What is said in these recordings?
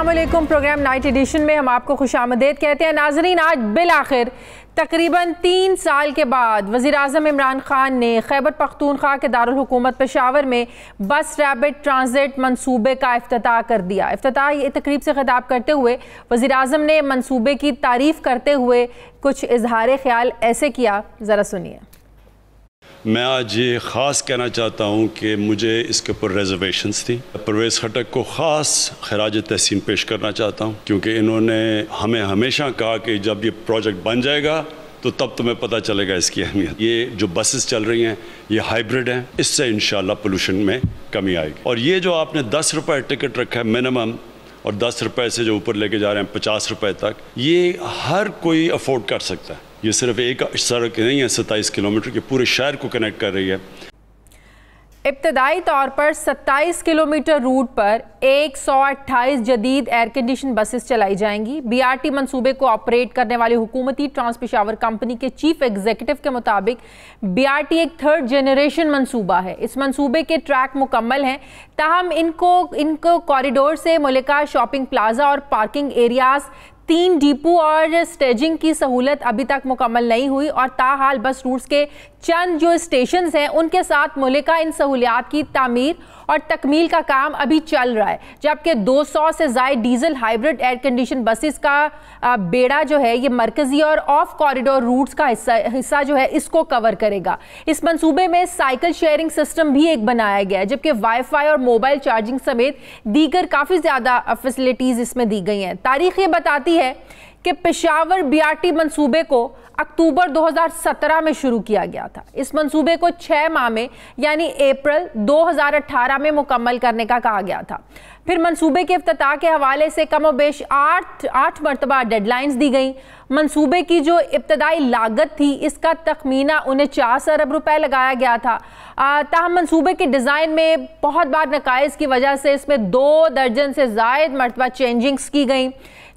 अस्सलामुअलैकुम। Programme night addition में हम आपको खुशामदीद कहते हैं। नाजरीन, आज बिल आखिर तकरीबन 3 साल के बाद वज़ीर आज़म इमरान खान ने खैबर पख्तूनख्वा के दारुल हुकूमत पेशावर में बस रैपिड ट्रांजिट मंसूबे का इफ्तिताह कर दिया। इफ्तिताही तकरीब से खिताब करते हुए वज़ीर आज़म ने मंसूबे की तारीफ़ करते हुए कुछ इजहार ख्याल ऐसे किया, ज़रा सुनिए। मैं आज ये ख़ास कहना चाहता हूँ कि मुझे इसके ऊपर रिजर्वेशंस थी। परवेज़ खटक को ख़ास खराज तहसीन पेश करना चाहता हूँ, क्योंकि इन्होंने हमें हमेशा कहा कि जब ये प्रोजेक्ट बन जाएगा तो तब तुम्हें पता चलेगा इसकी अहमियत। ये जो बसेस चल रही हैं ये हाइब्रिड हैं, इससे इंशाल्लाह पोल्यूशन में कमी आएगी। और ये जो आपने 10 रुपये टिकट रखा है मिनिमम, और 10 रुपये से जो ऊपर लेके जा रहे हैं 50 रुपये तक, ये हर कोई अफोर्ड कर सकता है। ये सिर्फ एक सड़क नहीं है, 27 किलोमीटर के पूरे शहर को कनेक्ट कर रही है। इब्तदाई तौर पर 27 किलोमीटर रूट पर 128 जदीद एयर कंडीशन बसेस चलाई जाएंगी। BRT मंसूबे को ऑपरेट करने वाली हुकूमती ट्रांस पेशावर कंपनी के चीफ एग्जीक्यूटिव के मुताबिक BRT एक 3rd जनरेशन मंसूबा है। इस मंसूबे के ट्रैक मुकम्मल हैं, ताहम इनको कॉरिडोर से मुल्का शॉपिंग प्लाजा और पार्किंग एरियाज, 3 डिपो और स्टेजिंग की सहूलत अभी तक मुकम्मल नहीं हुई और ताहाल बस रूट्स के चंद जो स्टेशंस हैं उनके साथ मुल्का इन सहूलियात की तामीर और तकमील का काम अभी चल रहा है। जबकि 200 से ज़ायद diesel hybrid air condition buses का बेड़ा जो है ये मरकजी और ऑफ कॉरिडोर रूट्स का हिस्सा जो है इसको कवर करेगा। इस मंसूबे में साइकिल शेयरिंग सिस्टम भी एक बनाया गया है, जबकि वाईफाई और मोबाइल चार्जिंग समेत दीगर काफ़ी ज़्यादा फैसिलिटीज़ इसमें दी गई हैं। तारीख ये बताती है कि पेशावर BRT मंसूबे को अक्टूबर 2017 में शुरू किया गया था। इस मंसूबे को 6 माह में यानी अप्रैल 2018 में मुकम्मल करने का कहा गया था। फिर मंसूबे के इफ्तिताह के हवाले से कम व बेश 8 मरतबा डेडलाइंस दी गई। मंसूबे की जो इब्तदाई लागत थी इसका तखमीना 49 अरब रुपए लगाया गया था। ताहम मंसूबे के डिज़ाइन में बहुत बार नकाइज की वजह से इसमें 2 दर्जन से ज़ायद मरतबा चेंजिंग्स की गई,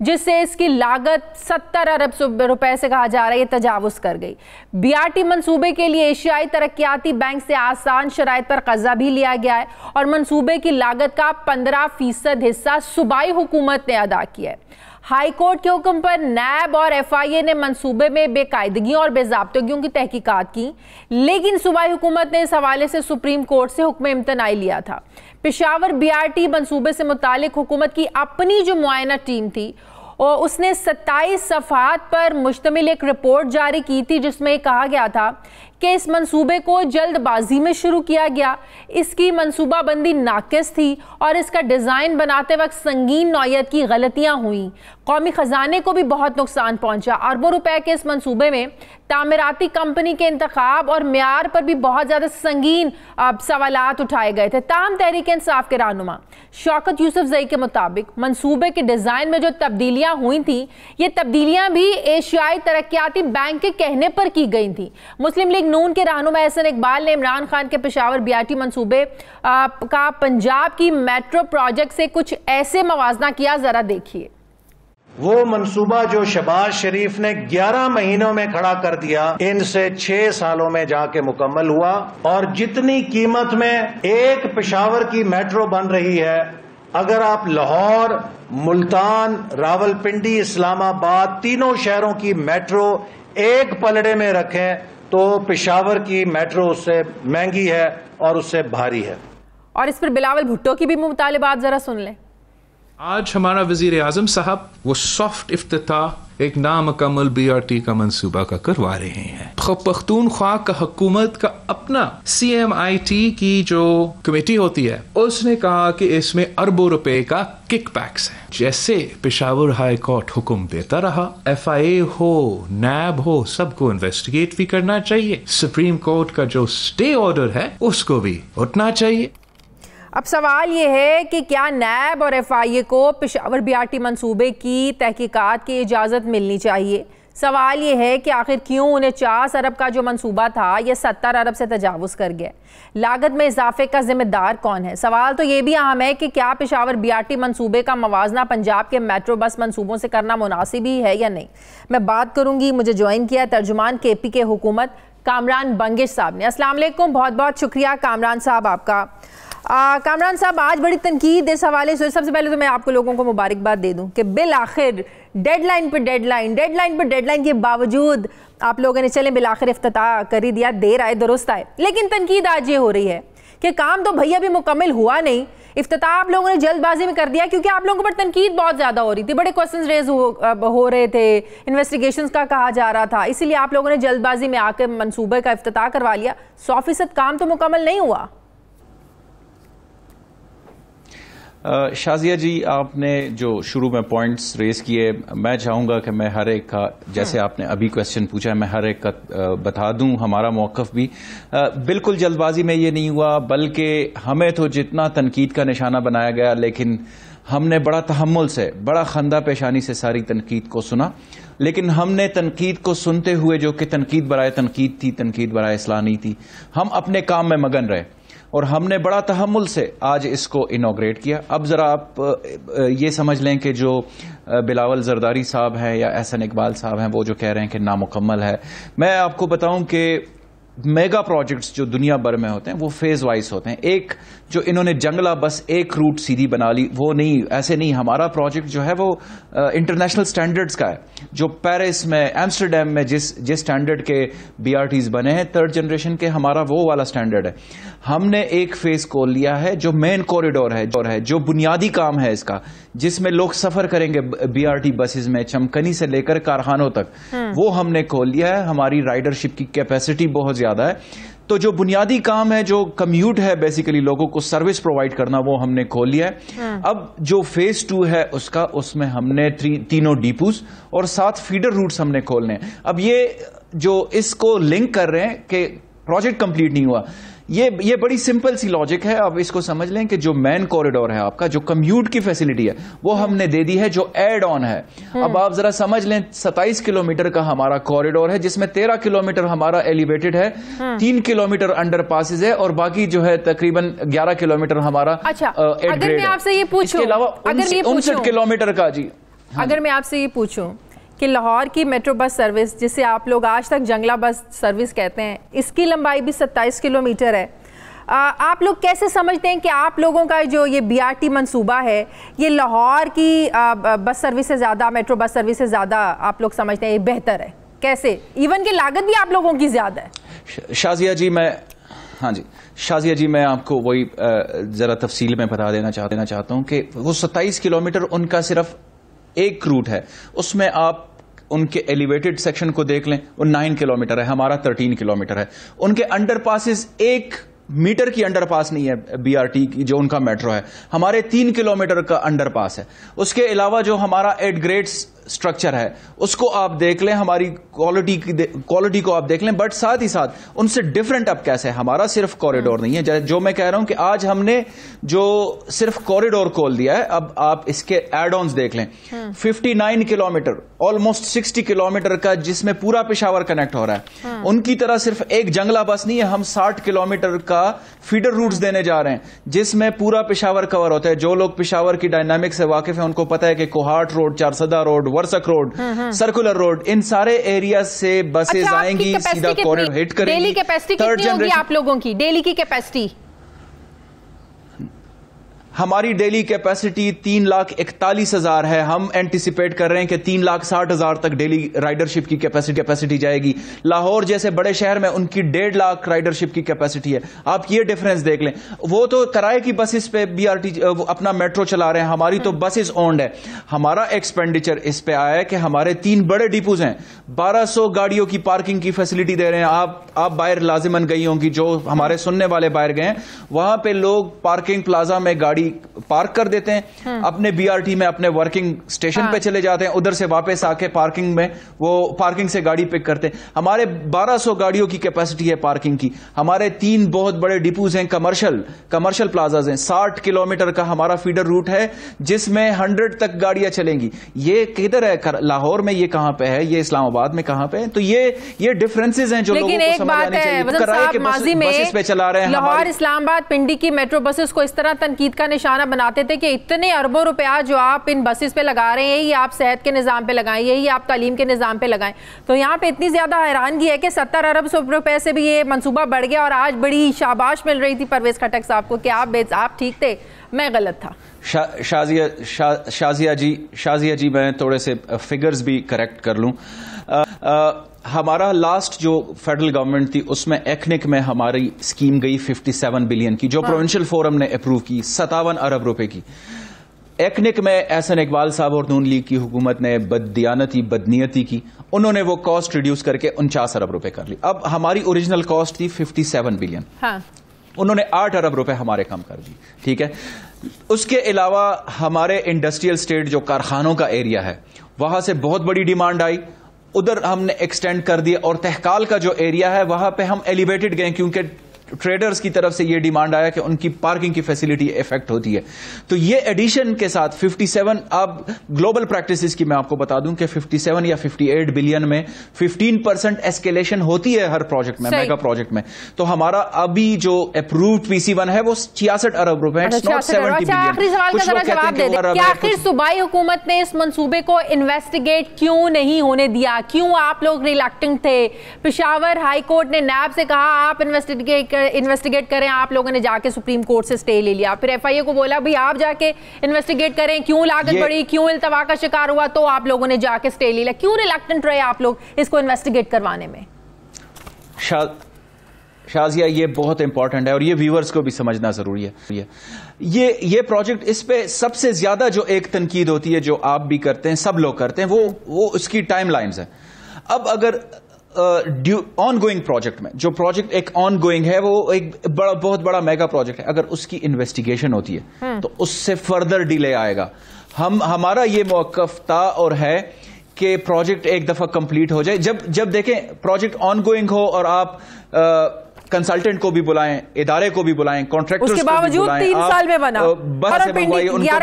जिससे इसकी लागत 70 अरब रुपए से कहा जा रहा है ये तजावुज़ कर गई। BRT मंसूबे के लिए एशियाई तरक्याती बैंक से आसान शराइत पर कर्जा भी लिया गया है और मंसूबे की लागत का 15% हिस्सा सूबाई हुकूमत ने अदा किया है। हाई कोर्ट के हुक्म पर नैब और FIA ने मंसूबे में बेकायदगियों और बेज़ाब्तगियों की तहकीकात की, लेकिन सूबाई हुकूमत ने इस हवाले से सुप्रीम कोर्ट से हुक्म इम्तनाई लिया था। पेशावर BRT मंसूबे से मुतालिक हुकूमत की अपनी जो मुआयना टीम थी और उसने 27 सफ़हात पर मुश्तमिल एक रिपोर्ट जारी की थी, जिसमें कहा गया था कि इस मंसूबे को जल्दबाजी में शुरू किया गया, इसकी मंसूबाबंदी नाकिस थी और इसका डिज़ाइन बनाते वक्त संगीन नौयत की गलतियां हुई। कौमी ख़जाने को भी बहुत नुकसान पहुंचा। अरबों रुपए के इस मंसूबे में तामीराती कंपनी के इंतखाब और म्यार पर भी बहुत ज़्यादा संगीन सवालात उठाए गए थे। ताहम तहरीक इंसाफ के रहनुमा शौकत यूसुफजई के मुताबिक मंसूबे के डिज़ाइन में जो तब्दीलियाँ हुई थी ये तब्दीलियाँ भी एशियाई तरक्याती बैंक के कहने पर की गई थी। मुस्लिम लीग नून के रहनुमा एहसन इकबाल ने इमरान खान के पेशावर BRT मंसूबे का पंजाब की मेट्रो प्रोजेक्ट से कुछ ऐसे मवाजना किया, जरा देखिए। वो मंसूबा जो शहबाज शरीफ ने 11 महीनों में खड़ा कर दिया, इनसे 6 सालों में जाके मुकम्मल हुआ। और जितनी कीमत में एक पेशावर की मेट्रो बन रही है, अगर आप लाहौर, मुल्तान, रावलपिंडी, इस्लामाबाद तीनों शहरों की मेट्रो एक पलड़े में रखें तो पेशावर की मेट्रो उससे महंगी है और उससे भारी है। और इस पर बिलावल भुट्टो की भी मुतालिबात जरा सुन लें। आज हमारा वजीर आजम साहब वो सॉफ्ट इफ्तिताह एक नामुकम्मल BRT का मंसूबा का करवा रहे हैं। पख्तूनख्वा का हुकूमत का अपना CMIT की जो कमेटी होती है उसने कहा कि इसमें अरबों रुपए का किकबैक्स है। जैसे पेशावर हाई कोर्ट हुक्म देता रहा, FIA हो, नैब हो, सबको इन्वेस्टिगेट भी करना चाहिए। सुप्रीम कोर्ट का जो स्टे ऑर्डर है उसको भी उठना चाहिए। अब सवाल ये है कि क्या नैब और FIA को पेशावर BRT मंसूबे की तहकीकात की इजाज़त मिलनी चाहिए। सवाल ये है कि आखिर क्यों 49 अरब का जो मंसूबा था ये 70 अरब से तजावुज़ कर गया। लागत में इजाफे का जिम्मेदार कौन है। सवाल तो ये भी अहम है कि क्या पेशावर BRT मंसूबे का मवाजना पंजाब के मेट्रो बस मंसूबों से करना मुनासिब ही है या नहीं। मैं बात करूँगी, मुझे ज्वाइन किया तर्जुमान KP के हुकूमत कामरान बंगिश साहब ने। अस्सलाम वालेकुम, बहुत बहुत शुक्रिया कामरान साहब आपका। कामरान साहब, आज बड़ी तनकीद इस हवाले से। सबसे पहले तो मैं आपको लोगों को मुबारकबाद दे दूं कि बिल आखिर डेडलाइन पर डेडलाइन के बावजूद आप लोगों ने चले बिल आखिर इफ्तिताह कर ही दिया। देर आए दुरुस्त आए। लेकिन तनकीद आज ये हो रही है कि काम तो भैया भी मुकम्मल हुआ नहीं, इफ्तिताह आप लोगों ने जल्दबाजी में कर दिया, क्योंकि आप लोगों पर तनकीद बहुत ज़्यादा हो रही थी, बड़े क्वेश्चंस रेज हो रहे थे, इन्वेस्टिगेशंस का कहा जा रहा था, इसीलिए आप लोगों ने जल्दबाजी में आकर मंसूबे का इफ्तिताह करवा लिया। 100% काम तो मुकम्मल नहीं हुआ। शाजिया जी, आपने जो शुरू में पॉइंट्स रेज किए, मैं चाहूँगा कि मैं हर एक का, जैसे आपने अभी क्वेश्चन पूछा है, मैं हर एक का बता दूं हमारा मौक़िफ़ भी। बिल्कुल जल्दबाजी में ये नहीं हुआ, बल्कि हमें तो जितना तनकीद का निशाना बनाया गया, लेकिन हमने बड़ा तहम्मुल से, बड़ा खंदा पेशानी से सारी तनकीद को सुना। लेकिन हमने तनकीद को सुनते हुए, जो कि तनकीद बराए तनकीद थी, तनकीद बराए इस्लाह नहीं थी, हम अपने काम में मगन रहे और हमने बड़ा तहम्मुल से आज इसको इनॉग्रेट किया। अब ज़रा आप ये समझ लें कि जो बिलावल जरदारी साहब हैं या एहसन इकबाल साहब हैं, वो जो कह रहे हैं कि नामुकम्मल है, मैं आपको बताऊं कि मेगा प्रोजेक्ट्स जो दुनिया भर में होते हैं वो फेज वाइज होते हैं। एक जो इन्होंने जंगला बस एक रूट सीधी बना ली, वो नहीं, ऐसे नहीं। हमारा प्रोजेक्ट जो है वो इंटरनेशनल स्टैंडर्ड्स का है। जो पेरिस में, एम्स्टरडेम में जिस स्टैंडर्ड के BRTs बने हैं 3rd जनरेशन के, हमारा वो वाला स्टैंडर्ड है। हमने एक फेज खोल लिया है जो मेन कॉरिडोर है, जो बुनियादी काम है इसका, जिसमें लोग सफर करेंगे BRT बसेस में चमकनी से लेकर कारखानों तक, वो हमने खोल लिया है। हमारी राइडरशिप की कैपेसिटी बहुत ज्यादा है। तो जो बुनियादी काम है, जो कम्यूट है, बेसिकली लोगों को सर्विस प्रोवाइड करना, वो हमने खोल लिया है। अब जो फेज 2 है उसमें हमने तीनों डिपोज और 7 फीडर रूट्स हमने खोलने हैं। अब ये जो इसको लिंक कर रहे हैं कि प्रोजेक्ट कंप्लीट नहीं हुआ, ये बड़ी सिंपल सी लॉजिक है। अब इसको समझ लें कि जो मेन कॉरिडोर है आपका, जो कम्यूट की फैसिलिटी है, वो हमने दे दी है, जो एड ऑन है। अब आप जरा समझ लें, 27 किलोमीटर का हमारा कॉरिडोर है, जिसमें 13 किलोमीटर हमारा एलिवेटेड है, 3 किलोमीटर अंडर पासिस है, और बाकी जो है तकरीबन 11 किलोमीटर हमारा अगर मैं आपसे ये पूछूं, इसके अलावा 59 किलोमीटर का जी। अगर मैं आपसे ये पूछूं कि लाहौर की मेट्रो बस सर्विस, जिसे आप लोग आज तक जंगला बस सर्विस कहते हैं, इसकी लंबाई भी 27 किलोमीटर है। आप लोग कैसे समझते हैं कि आप लोगों का जो ये BRT मंसूबा है, ये लाहौर की बस सर्विस से ज़्यादा, मेट्रो बस सर्विस से ज़्यादा आप लोग समझते हैं ये बेहतर है? कैसे? इवन की लागत भी आप लोगों की ज़्यादा है। शाजिया जी, मैं आपको वही ज़रा तफसील में बता देना चाहता हूँ कि वो 27 किलोमीटर उनका सिर्फ एक रूट है। उसमें आप उनके एलिवेटेड सेक्शन को देख लें, वो 9 किलोमीटर है, हमारा 13 किलोमीटर है। उनके अंडरपासेस 1 मीटर की अंडरपास नहीं है BRT की, जो उनका मेट्रो है। हमारे 3 किलोमीटर का अंडरपास है। उसके अलावा जो हमारा 8 ग्रेड्स स्ट्रक्चर है, उसको आप देख लें, हमारी क्वालिटी को आप देख लें, बट साथ ही साथ उनसे डिफरेंट अब कैसे है, हमारा सिर्फ कॉरिडोर नहीं है। जो मैं कह रहा हूं कि आज हमने जो सिर्फ कॉरिडोर खोल दिया है, अब आप इसके एड ऑन्स देख लें। 59 किलोमीटर, ऑलमोस्ट 60 किलोमीटर का, जिसमें पूरा पेशावर कनेक्ट हो रहा है। उनकी तरह सिर्फ एक जंगला बस नहीं है, हम 60 किलोमीटर का फीडर रूट्स देने जा रहे हैं, जिसमें पूरा पेशावर कवर होता है। जो लोग पेशावर की डायनामिक से वाकिफ है, उनको पता है कि Kohat road, Charsadda road, Warsak road, circular road, इन सारे एरिया से बसेस आएंगी, सीधा कॉरिडोर हिट करेंगी। डेली कैपेसिटी कितनी होगी आप लोगों की? डेली की कैपेसिटी हमारी डेली कैपेसिटी 3,41,000 है। हम एंटिसिपेट कर रहे हैं कि 3,60,000 तक डेली राइडरशिप की कैपेसिटी जाएगी। लाहौर जैसे बड़े शहर में उनकी 1.5 लाख राइडरशिप की कैपेसिटी है। आप ये डिफरेंस देख लें। वो तो किराए की बसेस पे BRT अपना मेट्रो चला रहे हैं, हमारी तो बसेस ओन्ड है। हमारा एक्सपेंडिचर इस पे आया है कि हमारे 3 बड़े डिपोज हैं, 1200 गाड़ियों की पार्किंग की फैसिलिटी दे रहे हैं। आप बाहर लाजिमन गई होंगी, जो हमारे सुनने वाले बाहर गए हैं, वहां पे लोग पार्किंग प्लाजा में गाड़ी पार्क कर देते हैं, अपने BRT में अपने वर्किंग स्टेशन पे चले जाते हैं, उधर से वापस आके पार्किंग में वो पार्किंग से गाड़ी पिक करते हैं। हमारे 1200 गाड़ियों की कैपेसिटी है पार्किंग की। हमारे 3 बहुत बड़े डिपोज हैं, कमर्शियल प्लाजाज हैं। 60 किलोमीटर का हमारा फीडर रूट है, जिसमें 100 तक गाड़ियां चलेंगी। ये किधर है? लाहौर में ये कहां पे है? ये इस्लामाबाद में कहां पे है? तो ये डिफरेंसेस हैं जो लोगों को समझ आने चाहिए। किराए के बसेस पे चला रहे हैं। लाहौर, इस्लामाबाद, पिंडी की मेट्रो बसेस को इस तरह तनकीद का निशाना बना सुनाते थे कि इतने अरबों रुपया जो आप इन बसेस पे लगा रहे हैं, यही आप सेहत के निज़ाम पे लगाएं, यही आप तालीम के निज़ाम पे लगाएं। तो यहाँ पे इतनी ज़्यादा हैरानगी है कि 70 अरब रुपए से भी ये मंसूबा बढ़ गया और आज बड़ी शाबाश मिल रही थी परवेज़ खटक साहब को कि आप ठीक थे, मैं गलत था। शाजिया जी मैं थोड़े से फिगर्स भी करेक्ट कर लूं। हमारा लास्ट जो फेडरल गवर्नमेंट थी उसमें एक्निक में हमारी स्कीम गई 57 बिलियन की, जो प्रोविंशियल फोरम ने अप्रूव की 57 अरब रुपए की। एक्निक में एहसन इकबाल साहब और नून लीग की हुकूमत ने बदनीयती की, उन्होंने वो कॉस्ट रिड्यूस करके 49 अरब रुपए कर ली। अब हमारी ओरिजिनल कॉस्ट थी 57 बिलियन, उन्होंने 8 अरब रुपए हमारे कम कर दी। ठीक है, उसके अलावा हमारे इंडस्ट्रियल स्टेट जो कारखानों का एरिया है वहां से बहुत बड़ी डिमांड आई, उधर हमने एक्सटेंड कर दिया, और तहकाल का जो एरिया है वहां पे हम एलिवेटेड गए क्योंकि ट्रेडर्स की तरफ से ये डिमांड आया कि उनकी पार्किंग की फैसिलिटी इफेक्ट होती है। तो ये एडिशन के साथ 57, अब ग्लोबल प्रैक्टिसेस की मैं आपको बता दूं कि 57 या 58 बिलियन में 15% एस्केलेशन होती है हर प्रोजेक्ट में, मेगा प्रोजेक्ट में। तो हमारा अभी जो अप्रूव्ड PC1 है वो 66 अरब रुपए, इट्स नॉट 70 बिलियन। आखिरी सवाल का जरा जवाब दे दें कि आखिर सूबाई हुकूमत ने इस मंसूबे को इन्वेस्टिगेट क्यों नहीं होने दिया? क्यों आप लोग रिलक्टेंट थे? पेशावर हाई कोर्ट ने नैब से कहा आप इन्वेस्टिगेट करें, आप लोगों ने जाके सुप्रीम कोर्ट से स्टे ले लिया, फिर FIA को बोला भाई आप जाके इन्वेस्टिगेट करें, क्यों लागत बढ़ी, क्यों इल्तवा का शिकार हुआ, तो आप लोगों ने जाके स्टे ले लिया। क्यों रिलक्टेंट रहे आप लोग इसको इन्वेस्टिगेट करवाने में? शाजिया ये बहुत इंपॉर्टेंट है और ये व्यूअर्स को भी समझना जरूरी है। ये प्रोजेक्ट, इस पे सबसे ज्यादा जो एक तनकीद होती है, जो आप भी करते हैं, सब लोग करते हैं, वो उसकी टाइमलाइंस है। अब अगर ऑन गोइंग प्रोजेक्ट में, जो प्रोजेक्ट एक ऑन गोइंग है, वो एक बहुत बड़ा मेगा प्रोजेक्ट है, अगर उसकी इन्वेस्टिगेशन होती है तो उससे फर्दर डिले आएगा। हमारा ये मौकफ था और है कि प्रोजेक्ट एक दफा कंप्लीट हो जाए। जब देखें प्रोजेक्ट ऑन गोइंग हो और आप कंसल्टेंट को भी बुलाएं, इदारे को भी बुलाएं, कॉन्ट्रैक्टर्स को भी बुलाएं, 3 साल में बना,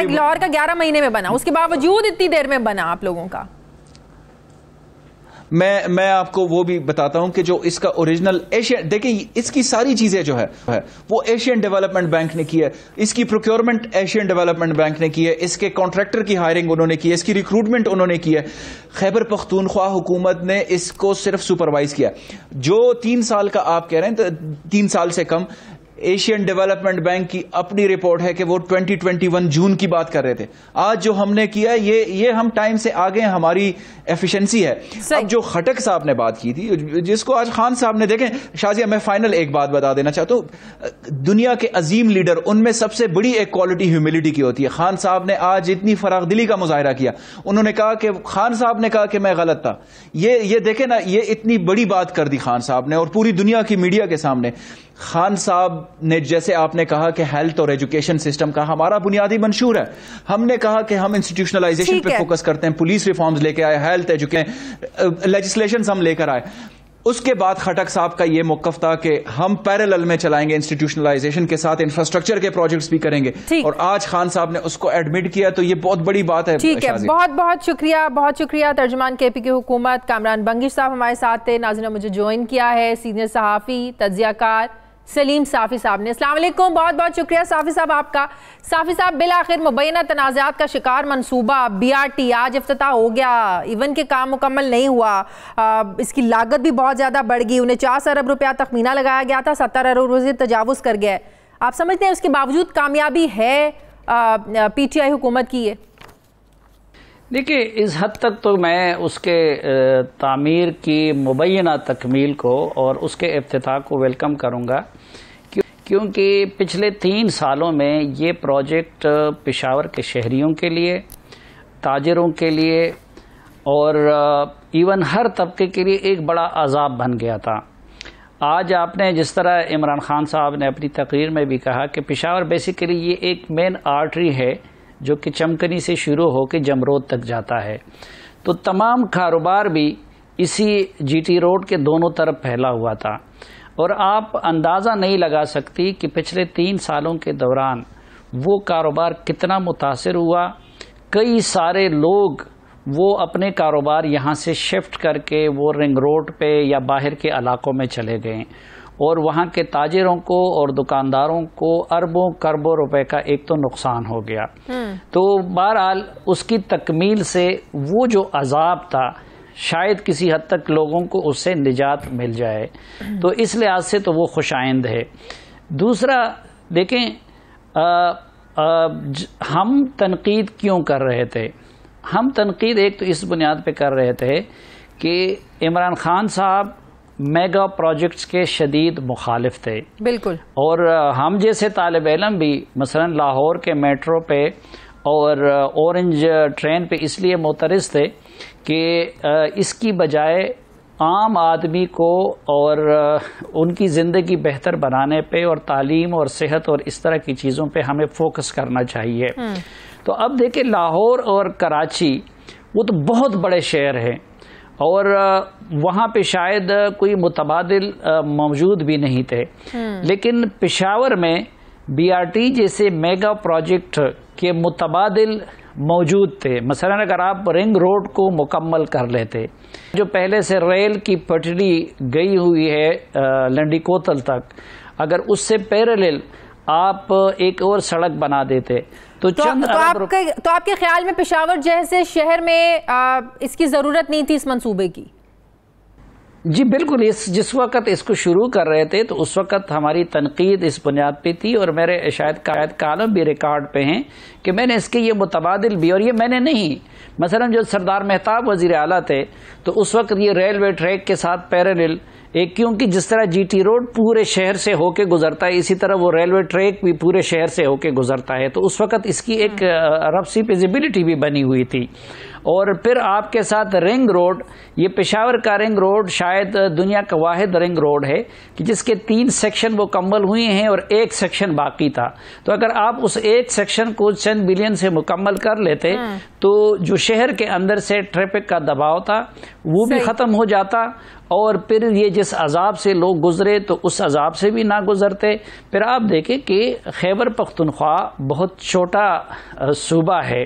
लाहौर का 11 महीने में बना, उसके बावजूद इतनी देर में बना आप लोगों का। मैं आपको वो भी बताता हूं कि जो इसका ओरिजिनल एशियन, देखिए इसकी सारी चीजें जो है वो एशियन डेवलपमेंट बैंक ने की है, इसकी प्रोक्योरमेंट एशियन डेवलपमेंट बैंक ने की है, इसके कॉन्ट्रैक्टर की हायरिंग उन्होंने की है, इसकी रिक्रूटमेंट उन्होंने की है। खैबर पख्तूनख्वा हुकूमत ने इसको सिर्फ सुपरवाइज किया। जो 3 साल का आप कह रहे हैं, तो 3 साल से कम, एशियन डेवलपमेंट बैंक की अपनी रिपोर्ट है कि वो 2021 जून की बात कर रहे थे। आज जो हमने किया ये हम टाइम से आगे, हमारी एफिशिएंसी है। अब जो खटक साहब ने बात की थी, जिसको आज खान साहब ने, देखें शाजिया, मैं फाइनल एक बात बता देना चाहता हूं, दुनिया के अजीम लीडर, उनमें सबसे बड़ी एक क्वालिटी ह्यूमिलिटी की होती है। खान साहब ने आज इतनी फरागदिली का मुजाहरा किया, उन्होंने कहा कि खान साहब ने कहा कि मैं गलत था। ये देखें ना, ये इतनी बड़ी बात कर दी खान साहब ने और पूरी दुनिया की मीडिया के सामने। खान साहब ने, जैसे आपने कहा कि हेल्थ और एजुकेशन सिस्टम का हमारा बुनियादी मंशूर है, हमने कहा कि हम इंस्टीट्यूशनलाइजेशन पे फोकस करते हैं, पुलिस रिफॉर्म्स लेके आए, हेल्थ एजुकेशन लेजिस्लेशन हम लेकर आए। उसके बाद खटक साहब का यह मौकफ था कि हम पैरेलल में चलाएंगे, इंस्टीट्यूशनलाइजेशन के साथ इंफ्रास्ट्रक्चर के प्रोजेक्ट्स भी करेंगे, और आज खान साहब ने उसको एडमिट किया, तो ये बहुत बड़ी बात है। ठीक है, बहुत बहुत शुक्रिया तर्जुमान KP की हुकूमत कामरान बंगिश साहब हमारे साथ थे। नाज़रीन, मुझे ज्वाइन किया है सीनियर सहाफ़ी तज्ज़ियाकार सलीम साफ़ी साहब ने। अस्सलाम वालेकुम, बहुत बहुत शुक्रिया साफ़ी साहब आपका। साफ़ी साहब, बिलाखिर मुबैना तनाज़ात का शिकार मनसूबा BRT आज इफ्तिताह हो गया, इवन के काम मुकम्मल नहीं हुआ, इसकी लागत भी बहुत ज़्यादा बढ़ गई, 49 अरब रुपया तखमीना लगाया गया था, 70 अरब रुपये तजावुज़ कर गया। आप समझते हैं उसके बावजूद कामयाबी है PTI हुकूमत की? देखिए, इस हद तक तो मैं उसके तामीर की मुबैना तकमील को और उसके इफ्तिताह को वेलकम करूँगा, क्योंकि पिछले 3 सालों में ये प्रोजेक्ट पेशावर के शहरियों के लिए, ताजिरों के लिए और इवन हर तबके के लिए एक बड़ा अजाब बन गया था। आज आपने जिस तरह इमरान खान साहब ने अपनी तकरीर में भी कहा कि पेशावर बेसिकली ये एक मेन आर्टरी है जो कि चमकनी से शुरू होकर जमरोद तक जाता है, तो तमाम कारोबार भी इसी GT रोड के दोनों तरफ फैला हुआ था। और आप अंदाज़ा नहीं लगा सकती कि पिछले 3 सालों के दौरान वो कारोबार कितना मुतासिर हुआ। कई सारे लोग वो अपने कारोबार यहाँ से शिफ्ट करके वो रिंग रोड पे या बाहर के इलाकों में चले गए। और वहाँ के ताजिरों को और दुकानदारों को अरबों खरबों रुपए का एक तो नुकसान हो गया। तो बहरहाल उसकी तकमील से वो जो अजाब था शायद किसी हद तक लोगों को उससे निजात मिल जाए, तो इस लिहाज से तो वो खुशाइंद है। दूसरा देखें, हम तनकीद क्यों कर रहे थे? हम तनकीद एक तो इस बुनियाद पे कर रहे थे कि इमरान खान साहब मेगा प्रोजेक्ट्स के शदीद मुखालिफ थे। बिल्कुल। और हम जैसे तालिब इल्म भी मसलन लाहौर के मेट्रो पे और ऑरेंज ट्रेन पे इसलिए मोतरज़ थे कि इसकी बजाय आम आदमी को और उनकी ज़िंदगी बेहतर बनाने पे और तालीम और सेहत और इस तरह की चीज़ों पे हमें फोकस करना चाहिए। तो अब देखिए, लाहौर और कराची वो तो बहुत बड़े शहर हैं और वहाँ पे शायद कोई मुतबादिल मौजूद भी नहीं थे, लेकिन पेशावर में बीआरटी जैसे मेगा प्रोजेक्ट के मुतबादिल मौजूद थे। मसलन अगर आप रिंग रोड को मुकम्मल कर लेते, जो पहले से रेल की पटरी गई हुई है लंडी कोतल तक, अगर उससे पैरेलल आप एक और सड़क बना देते तो आपके ख्याल में पेशावर जैसे शहर में इसकी जरूरत नहीं थी इस मंसूबे की? जी बिल्कुल। जिस वक्त इसको शुरू कर रहे थे तो उस वक्त हमारी तनकीद इस बुनियाद पे थी और मेरे शायद कालम भी रिकॉर्ड पे हैं कि मैंने इसके ये मुतबादिल भी, और ये मैंने नहीं, मसलन जो सरदार मेहताब वजीर आला थे तो उस वक्त ये रेलवे ट्रैक के साथ पैरेलल एक, क्योंकि जिस तरह जीटी रोड पूरे शहर से होके गुजरता है इसी तरह वो रेलवे ट्रैक भी पूरे शहर से होके गुजरता है, तो उस वक्त इसकी एक रफ सी फिजिबिलिटी भी बनी हुई थी। और फिर आपके साथ रिंग रोड, ये पेशावर का रिंग रोड शायद दुनिया का वाहिद रिंग रोड है कि जिसके 3 सेक्शन वो मुकम्मल हुए हैं और 1 सेक्शन बाकी था। तो अगर आप उस 1 सेक्शन को चंद बिलियन से मुकम्मल कर लेते तो जो शहर के अंदर से ट्रैफिक का दबाव था वो भी खत्म हो जाता और फिर ये जिस अजाब से लोग गुजरे तो उस अजाब से भी ना गुजरते। फिर आप देखें कि खैबर पख्तूनख्वा बहुत छोटा सूबा है,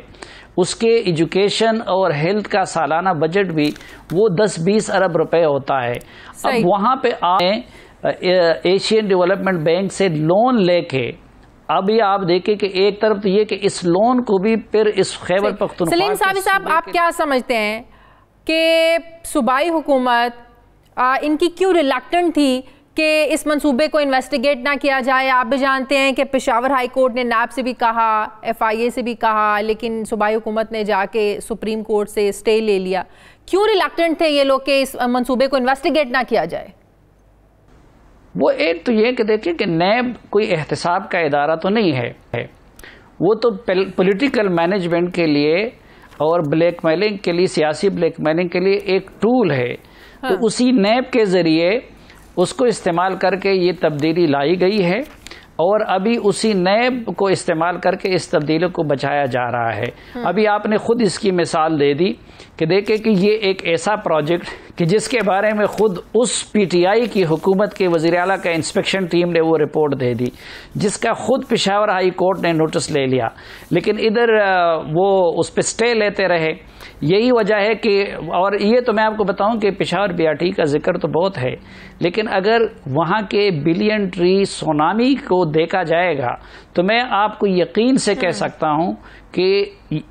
उसके एजुकेशन और हेल्थ का सालाना बजट भी वो 10-20 अरब रुपए होता है। अब वहाँ पे आपने एशियन डेवलपमेंट बैंक से लोन लेके, अभी आप देखें कि एक तरफ तो ये कि इस लोन को भी फिर इस खैबर पख्तूनख्वा। सलीम साहब, आप क्या समझते हैं कि सूबाई हुकूमत इनकी क्यों रिलक्टेंट थी कि इस मंसूबे को इन्वेस्टिगेट ना किया जाए? आप भी जानते हैं कि पेशावर हाई कोर्ट ने नैब से भी कहा, FIA से भी कहा, लेकिन सूबाई हुकूमत ने जाके सुप्रीम कोर्ट से स्टे ले लिया। क्यों रिलक्टेंट थे ये लोग कि इस मंसूबे को इन्वेस्टिगेट ना किया जाए? वो एक तो ये कि देखिए कि नैब कोई एहतसाब का इदारा तो नहीं है, वो तो पॉलिटिकल मैनेजमेंट के लिए और ब्लैकमेलिंग के लिए, सियासी ब्लैकमेलिंग के लिए एक टूल है। तो उसी नैब के जरिए उसको इस्तेमाल करके ये तब्दीली लाई गई है और अभी उसी नैब को इस्तेमाल करके इस तब्दीली को बचाया जा रहा है। अभी आपने खुद इसकी मिसाल दे दी कि देखें कि ये एक ऐसा प्रोजेक्ट कि जिसके बारे में खुद उस PTI की हुकूमत के वज़ीर आला का इंस्पेक्शन टीम ने वो रिपोर्ट दे दी, जिसका खुद पेशावर हाई कोर्ट ने नोटिस ले लिया, लेकिन इधर वो उस पर स्टे लेते रहे। यही वजह है कि, और ये तो मैं आपको बताऊं कि पेशावर BRT का जिक्र तो बहुत है, लेकिन अगर वहाँ के बिलियन ट्री सुनामी को देखा जाएगा तो मैं आपको यकीन से कह सकता हूँ कि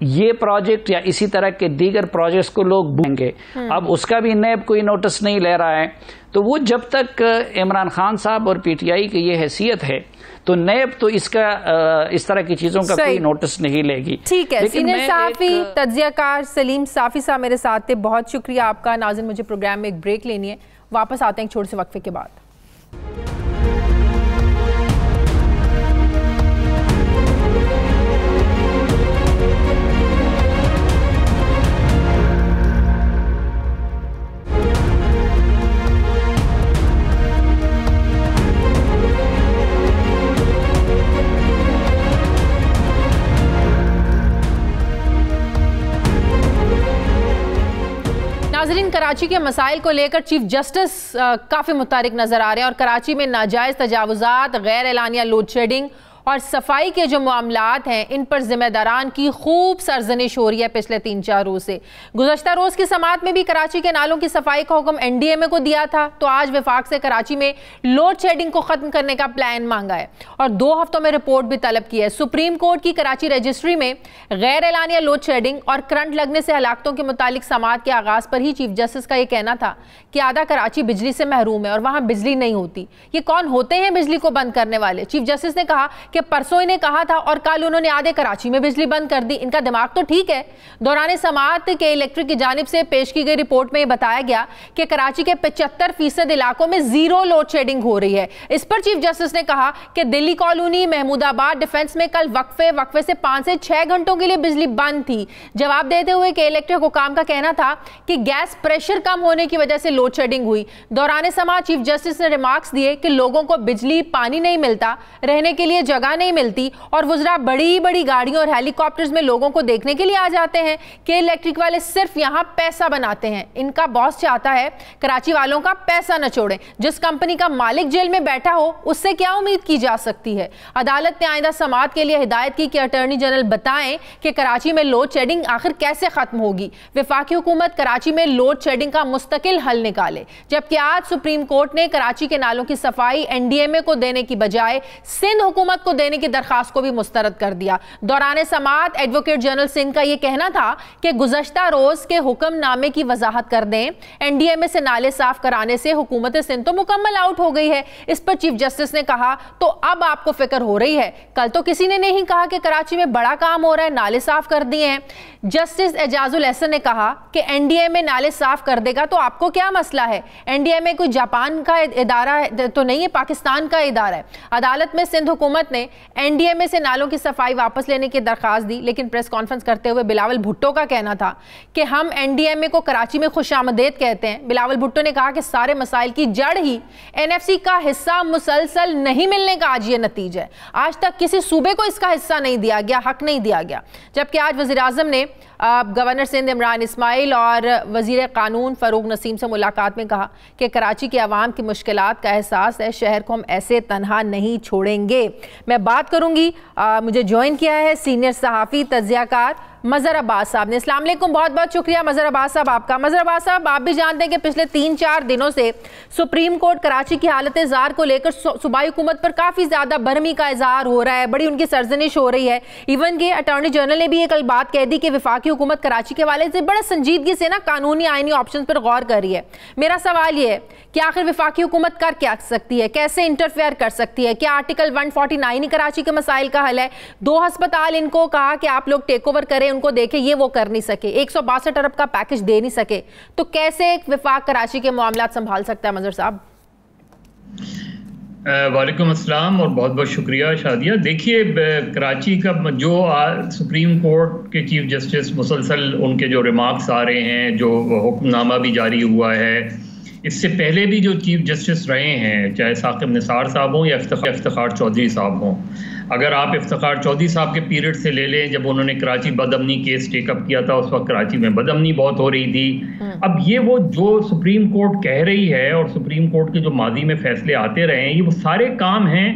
ये प्रोजेक्ट या इसी तरह के दीगर प्रोजेक्ट्स को लोग भूलेंगे। अब उसका भी नैब कोई नोटिस नहीं ले रहा है, तो वो जब तक इमरान खान साहब और PTI की ये हैसियत है तो नैब तो इसका इस तरह की चीजों का कोई नोटिस नहीं लेगी। ठीक है, सीनियर साफी तज्जियाकार सलीम साफी साहब मेरे साथ थे, बहुत शुक्रिया आपका। नाज़रीन, मुझे प्रोग्राम में एक ब्रेक लेनी है, वापस आते हैं एक छोटे से वक्फे के बाद। नाज़रीन, कराची के मसाइल को लेकर चीफ जस्टिस काफ़ी मुतारिक नज़र आ रहे हैं और कराची में नाजायज़ तजावुज़ात, गैर एलानिया लोड शेडिंग और सफाई के जो मामलात हैं इन पर जिम्मेदारान की खूब सरजनिश हो रही है पिछले 3-4 रोज से। गुज़श्ता रोज की समात में भी कराची के नालों की सफाई का हुक्म एनडीएमए को दिया था, तो आज वफाक से कराची में लोड शेडिंग को खत्म करने का प्लान मांगा है और 2 हफ्तों में रिपोर्ट भी तलब की है। सुप्रीम कोर्ट की कराची रजिस्ट्री में गैर एलानिया लोड शेडिंग और करंट लगने से हलाकतों के मुतालिक समात के आगाज पर ही चीफ जस्टिस का यह कहना था कि आधा कराची बिजली से महरूम है और वहां बिजली नहीं होती। ये कौन होते हैं बिजली को बंद करने वाले? चीफ जस्टिस ने कहा कि परसों इन्हें कहा था और कल उन्होंने आधे कराची में बिजली बंद कर दी। इनका दिमाग तो ठीक है। दौरान समात के इलेक्ट्रिक की जानिब से पेश की गई रिपोर्ट में यह बताया गया कि कराची के 75% इलाकों में जीरो लोड शेडिंग हो रही है। इस पर चीफ जस्टिस ने कहा कि दिल्ली कॉलोनी, महमूदाबाद, डिफेंस में कल वक्फे से 5 से 6 घंटों के लिए बिजली बंद थी। जवाब देते हुए कि इलेक्ट्रिक हुकाम का कहना था कि गैस प्रेशर कम होने की वजह से लोड शेडिंग हुई। दौरान समात चीफ जस्टिस ने रिमार्क्स दिए कि लोगों को बिजली, पानी नहीं मिलता, रहने के लिए जगह नहीं मिलती और वुज़रा बड़ी बड़ी गाड़ियों और हेलीकॉप्टर्स में लोगों को देखने के लिए आ जाते हैं कि इलेक्ट्रिक वाले सिर्फ यहां पैसा बनाते हैं। इनका बॉस चाहता है कराची वालों का पैसा न छोड़ें। जिस कंपनी का मालिक जेल में बैठा हो उससे क्या उम्मीद की जा सकती है? अदालत ने आइंदा समात के लिए हिदायत की कि अटॉर्नी जनरल बताएं कि कराची में लोड शेडिंग आखिर कैसे खत्म होगी। वफाकी हुकूमत कराची में लोड शेडिंग का मुस्तकिल हल निकाले। जबकि आज सुप्रीम कोर्ट ने कराची के नालों की सफाई एनडीएमए को देने की बजाय सिंध हुकूमत को देने की दरखास्त को भी मुस्तरद कर दिया। दौरान समात एडवोकेट जनरल सिंध का यह कहना था कि गुज़श्ता रोज के हुक्मनामे की वजाहत कर दें। एनडीएमए से नाले साफ कराने से हुकूमत सिंध तो मुकम्मल आउट हो गई है। इस पर चीफ जस्टिस ने कहा तो अब आपको फिक्र हो रही है? कल तो किसी ने नहीं कहा कि कराची में बड़ा काम हो रहा है, नाले साफ कर दिए हैं। जस्टिस एजाजुल एहसन ने कहा कि एनडीएमए नाले साफ कर देगा तो आपको क्या मसला है? एनडीएमए कोई जापान का इदारा तो नहीं है, पाकिस्तान का इदारा है। अदालत में सिंध हुकूमत ने एनडीएमए से नालों की सफाई वापस लेने की दरखास्त दी, लेकिन प्रेस कॉन्फ्रेंस करते हुए बिलावल भुट्टो का कहना था कि हम एनडीएमए को कराची में खुशामदेद कहते हैं। बिलावल भुट्टो ने कहा कि सारे मसाइल की जड़ ही एनएफसी का हिस्सा मुसलसल नहीं मिलने का आज ये नतीजा है। आज तक किसी सूबे को इसका हिस्सा नहीं दिया गया, हक नहीं दिया गया। जबकि आज वज़ीर आज़म ने गवर्नर सिंध इमरान इस्माइल और वज़ीर कानून फ़रूक नसीम से मुलाकात में कहा कि कराची के अवाम की मुश्किलात का एहसास है, शहर को हम ऐसे तनहा नहीं छोड़ेंगे। मैं बात करूंगी, मुझे ज्वाइन किया है सीनियर सहाफ़ी तज्ज़ियाकार मज़हर अब्बास साहब ने। अस्सलाम वालेकुम, बहुत बहुत शुक्रिया मज़हर अब्बास साहब आपका। मज़हर अब्बास साहब, आप भी जानते हैं कि पिछले 3-4 दिनों से सुप्रीम कोर्ट कराची की हालत ज़ार को लेकर सूबाई हुकूमत पर काफ़ी ज़्यादा बरहमी का इजहार हो रहा है, बड़ी उनकी सरजनिश हो रही है। इवन कि अटॉर्नी जनरल ने भी ये कल बात कह दी कि वफाकी हुकूमत कराची के वाले से बड़ा संजीदगी से ना कानूनी आईनी ऑप्शन पर गौर कर रही है। मेरा सवाल ये है कि आखिर वफाकी हुकूमत कर क्या सकती है, कैसे इंटरफेयर कर सकती है? क्या आर्टिकल 149 ही कराची के मसाइल का हल है? 2 अस्पताल इनको कहा कि आप लोग टेक ओवर करें, उनको देखें, ये वो कर नहीं सके, 162 अरब का पैकेज दे नहीं सके, तो कैसे एक विफाक कराची के मामलात संभाल सकता है? मज़हर साहब। वालेकुम अस्सलाम और बहुत बहुत शुक्रिया शादिया। देखिए, कराची का जो सुप्रीम कोर्ट के चीफ जस्टिस मुसलसल उनके जो रिमार्क्स आ रहे हैं, जो हुक्मनामा भी जारी हुआ है, इससे पहले भी जो चीफ जस्टिस रहे हैं, चाहे साकिब निसार साहब हों या इफ्तिखार चौधरी साहब हों, अगर आप इफ्तिखार चौधरी साहब के पीरियड से ले लें, जब उन्होंने कराची बदअमनी केस टेकअप किया था, उस वक्त कराची में बदअमनी बहुत हो रही थी। अब ये वो जो सुप्रीम कोर्ट कह रही है और सुप्रीम कोर्ट के जो माजी में फैसले आते रहे हैं, ये वो सारे काम हैं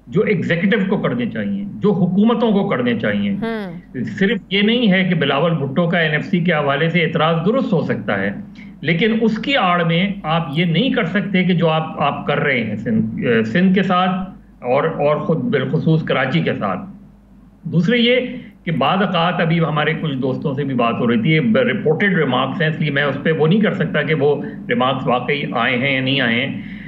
जो एग्जीक्यूटिव को करने चाहिए, जो हुकूमतों को करने चाहिए। सिर्फ ये नहीं है कि बिलावल भुट्टो का एनएफसी के हवाले से एतराज़ दुरुस्त हो सकता है, लेकिन उसकी आड़ में आप ये नहीं कर सकते कि जो आप कर रहे हैं सिंध के साथ और खुद बिलखुसूस कराची के साथ। दूसरे ये कि बाद अकात अभी हमारे कुछ दोस्तों से भी बात हो रही थी, रिपोर्टेड रिमार्क्स हैं, इसलिए मैं उस पर वो नहीं कर सकता कि वो रिमार्क्स वाकई आए हैं या नहीं आए हैं।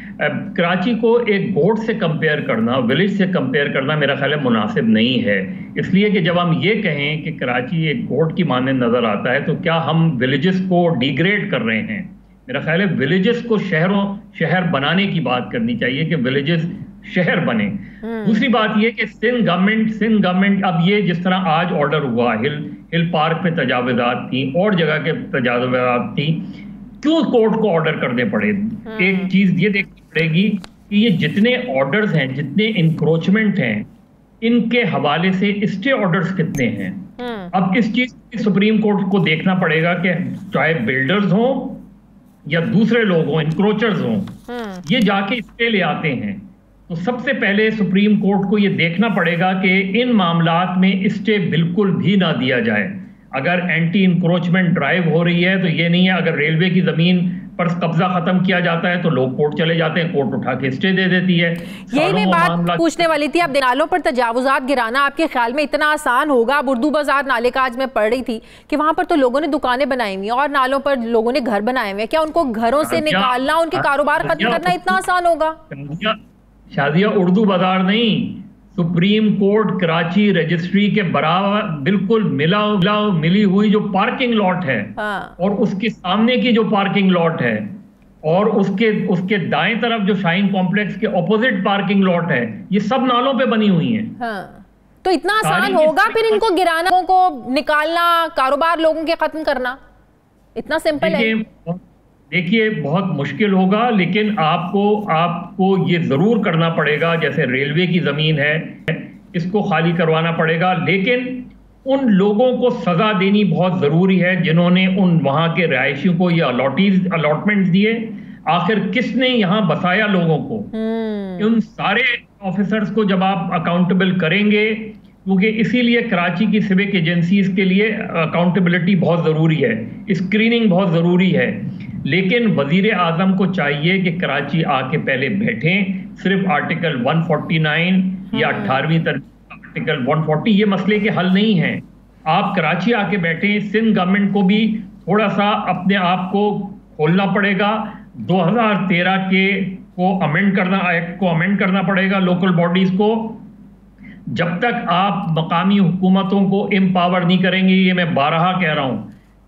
कराची को एक गोट से कंपेयर करना, विलेज से कंपेयर करना मेरा ख्याल है मुनासिब नहीं है। इसलिए कि जब हम ये कहें कि कराची एक गोट की मानंद नज़र आता है, तो क्या हम विलेजेस को डिग्रेड कर रहे हैं? मेरा ख्याल है विलेजेस को शहर बनाने की बात करनी चाहिए कि विलेजेस शहर बने। दूसरी बात यह कि सिंध गवर्नमेंट अब ये जिस तरह आज ऑर्डर हुआ, हिल पार्क पे तजावुज़ात थी और जगह के तजावुज़ात थी, क्यों कोर्ट को ऑर्डर करने पड़े? एक चीज ये देखनी पड़ेगी कि ये जितने ऑर्डर्स हैं, जितने इंक्रोचमेंट हैं, इनके हवाले से स्टे ऑर्डर्स कितने हैं। अब इस चीज की सुप्रीम कोर्ट को देखना पड़ेगा कि चाहे बिल्डर्स हों या दूसरे लोग हों, इंक्रोचर्स हों, ये जाके स्टे ले आते हैं। तो सबसे पहले सुप्रीम कोर्ट को ये देखना पड़ेगा कि इन मामलात में स्टे बिल्कुल भी ना दिया जाए। अगर एंटी इंक्रोचमेंट ड्राइव हो रही है तो ये नहीं है, अगर रेलवे की जमीन पर कब्जा खत्म किया जाता है तो लोग कोर्ट चले जाते हैं, कोर्ट उठा के स्टे दे देती है। यही मैं बात पूछने वाली थी। अब नालों पर तजावुजात गिराना आपके ख्याल में इतना आसान होगा? अब उर्दू बाजार नाले का आज मैं पढ़ रही थी कि वहां पर तो लोगों ने दुकानें बनाई हुई और नालों पर लोगों ने घर बनाए हुए हैं। क्या उनको घरों से निकालना, उनके कारोबार खत्म करना इतना आसान होगा? शादिया, उर्दू बाजार नहीं, सुप्रीम कोर्ट कराची रजिस्ट्री के बराबर बिल्कुल मिली हुई जो पार्किंग लॉट है, और उसके सामने की जो पार्किंग लॉट है, और उसके दाएं तरफ जो शाइन कॉम्प्लेक्स के ऑपोजिट पार्किंग लॉट है, ये सब नालों पे बनी हुई हैं। तो इतना आसान होगा फिर इनको गिराना, को निकालना, कारोबार लोगों के खत्म करना? इतना सिंपल है? देखिए बहुत मुश्किल होगा, लेकिन आपको ये जरूर करना पड़ेगा। जैसे रेलवे की जमीन है, इसको खाली करवाना पड़ेगा, लेकिन उन लोगों को सजा देनी बहुत जरूरी है जिन्होंने उन वहां के रहायशियों को ये अलॉटमेंट दिए। आखिर किसने यहाँ बसाया लोगों को? उन सारे ऑफिसर्स को जब आप अकाउंटेबल करेंगे, क्योंकि इसीलिए कराची की सिविक एजेंसीज के लिए अकाउंटेबिलिटी बहुत ज़रूरी है, स्क्रीनिंग बहुत ज़रूरी है। लेकिन वजीर आजम को चाहिए कि कराची आके पहले बैठें। सिर्फ आर्टिकल 149 या 18वीं आर्टिकल 140 ये मसले के हल नहीं हैं। आप कराची आके बैठें। सिंध गवर्नमेंट को भी थोड़ा सा अपने आप को खोलना पड़ेगा। 2013 को अमेंड करना, एक्ट को अमेंड करना पड़ेगा लोकल बॉडीज को। जब तक आप मकामी हुकूमतों को एम्पावर नहीं करेंगे, ये मैं बारहा कह रहा हूं,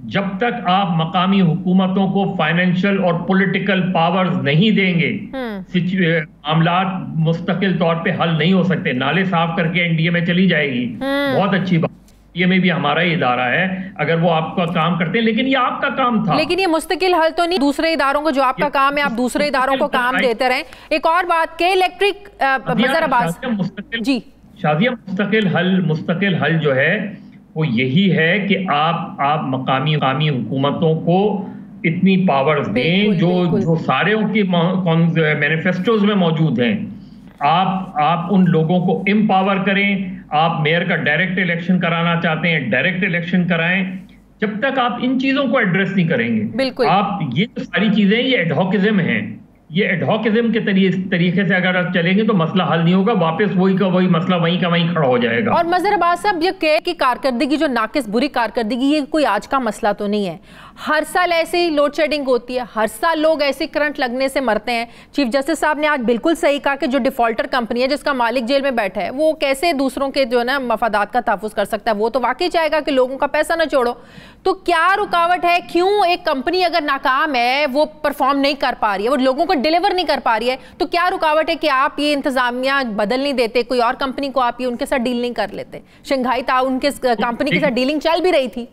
जब तक आप मकामी हुकूमतों को फाइनेंशियल और पॉलिटिकल पावर्स नहीं देंगे, मामलात मुस्तकिल तौर पे हल नहीं हो सकते। नाले साफ करके एनडीए में चली जाएगी, बहुत अच्छी बात, ये में भी हमारा ही इदारा है अगर वो आपका काम करते हैं, लेकिन ये आपका काम था। लेकिन ये मुस्तकिल हल तो नहीं, दूसरे इदारों को जो आपका काम है आप दूसरे इदारों को काम देते रहें। एक और बात के इलेक्ट्रिक मजहर अब्बास जी, शादिया, मुस्तकिल हल जो है वो यही है कि आप मकामी हुकूमतों को इतनी पावर्स दें जो सारे उनकी मैनिफेस्टोज में मौजूद हैं। आप उन लोगों को एम्पावर करें। आप मेयर का डायरेक्ट इलेक्शन कराना चाहते हैं, डायरेक्ट इलेक्शन कराएं। जब तक आप इन चीजों को एड्रेस नहीं करेंगे, आप ये जो सारी चीजें ये एडहॉकिज्म हैं, ये एडहॉकिज्म के तरीके से अगर आप चलेंगे तो मसला हल नहीं होगा, वापस वही का वही मसला वहीं का वहीं खड़ा हो जाएगा। और मजहर अब्बास साहब, ये कह कि कारकर्दगी जो नाकिस बुरी कारकर्दगी, ये कोई आज का मसला तो नहीं है। हर साल ऐसे ही लोड शेडिंग होती है, हर साल लोग ऐसे करंट लगने से मरते हैं। चीफ जस्टिस साहब ने आज बिल्कुल सही कहा कि जो डिफॉल्टर कंपनी है जिसका मालिक जेल में बैठा है, वो कैसे दूसरों के जो है ना मफादात का तहफ़्फ़ुज़ कर सकता है? वो तो वाकई चाहेगा कि लोगों का पैसा ना छोड़ो। तो क्या रुकावट है? क्यों एक कंपनी अगर नाकाम है, वो परफॉर्म नहीं कर पा रही है, वो लोगों को डिलीवर नहीं कर पा रही है, तो क्या रुकावट है कि आप ये इंतजामिया बदल नहीं देते, कोई और कंपनी को आप ये उनके साथ डील नहीं कर लेते? शंघाई उनके कंपनी के साथ डीलिंग चल भी रही थी।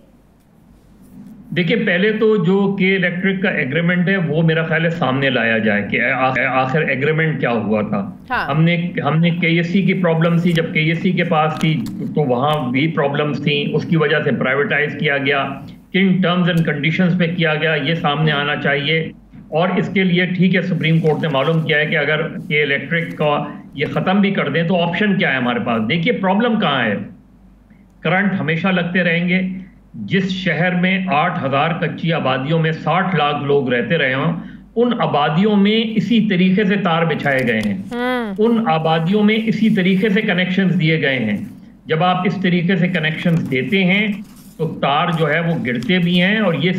देखिए, पहले तो जो के इलेक्ट्रिक का एग्रीमेंट है वो मेरा ख्याल है सामने लाया जाए कि आखिर एग्रीमेंट क्या हुआ था। हाँ। हमने केएससी की प्रॉब्लम थी, जब केएससी के पास थी तो वहां भी प्रॉब्लम्स थी, उसकी वजह से प्राइवेटाइज किया गया, किन टर्म्स एंड कंडीशंस पे किया गया, ये सामने आना चाहिए। और इसके लिए ठीक है, सुप्रीम कोर्ट ने मालूम किया है कि अगर के इलेक्ट्रिक का ये ख़त्म भी कर दें तो ऑप्शन क्या है हमारे पास। देखिए प्रॉब्लम कहाँ है, करंट हमेशा लगते रहेंगे। जिस शहर में 8,000 कच्ची आबादियों में 60 लाख लोग रहते रहे हों, उन आबादियों में इसी तरीके से तार बिछाए गए हैं, उन आबादियों में इसी तरीके से कनेक्शंस दिए गए हैं। जब आप इस तरीके से कनेक्शंस देते हैं तो तार जो है वो गिरते भी हैं, और ये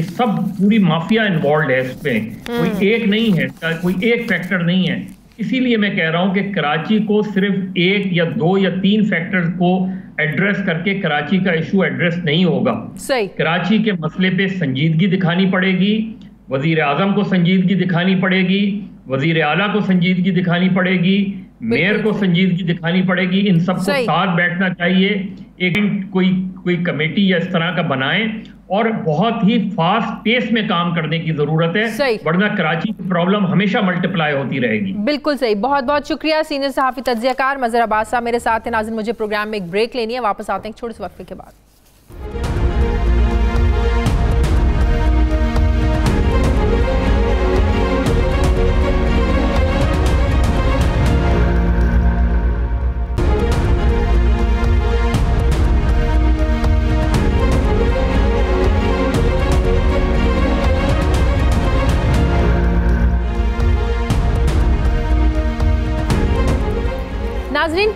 सब पूरी माफिया इन्वॉल्व है इसमें, कोई एक नहीं है, कोई एक फैक्टर नहीं है। इसीलिए मैं कह रहा हूं कि कराची को सिर्फ 1 या 2 या 3 फैक्टर्स को एड्रेस करके कराची का इशू एड्रेस नहीं होगा। सही। कराची के मसले पे संजीदगी दिखानी पड़ेगी, वजीर आजम को संजीदगी दिखानी पड़ेगी, वजीर आला को संजीदगी दिखानी पड़ेगी, मेयर को संजीदगी दिखानी पड़ेगी। इन सबको साथ बैठना चाहिए, एक कोई कमेटी या इस तरह का बनाएं, और बहुत ही फास्ट पेस में काम करने की जरूरत है, वरना कराची की प्रॉब्लम हमेशा मल्टीप्लाई होती रहेगी। बिल्कुल सही, बहुत बहुत शुक्रिया सीनियर सहाफी तज्जियाकार मजहर अब्बास साहब मेरे साथ हैं। नाज़रीन, मुझे प्रोग्राम में एक ब्रेक लेनी है, वापस आते हैं एक छोटे से वक्फे के बाद।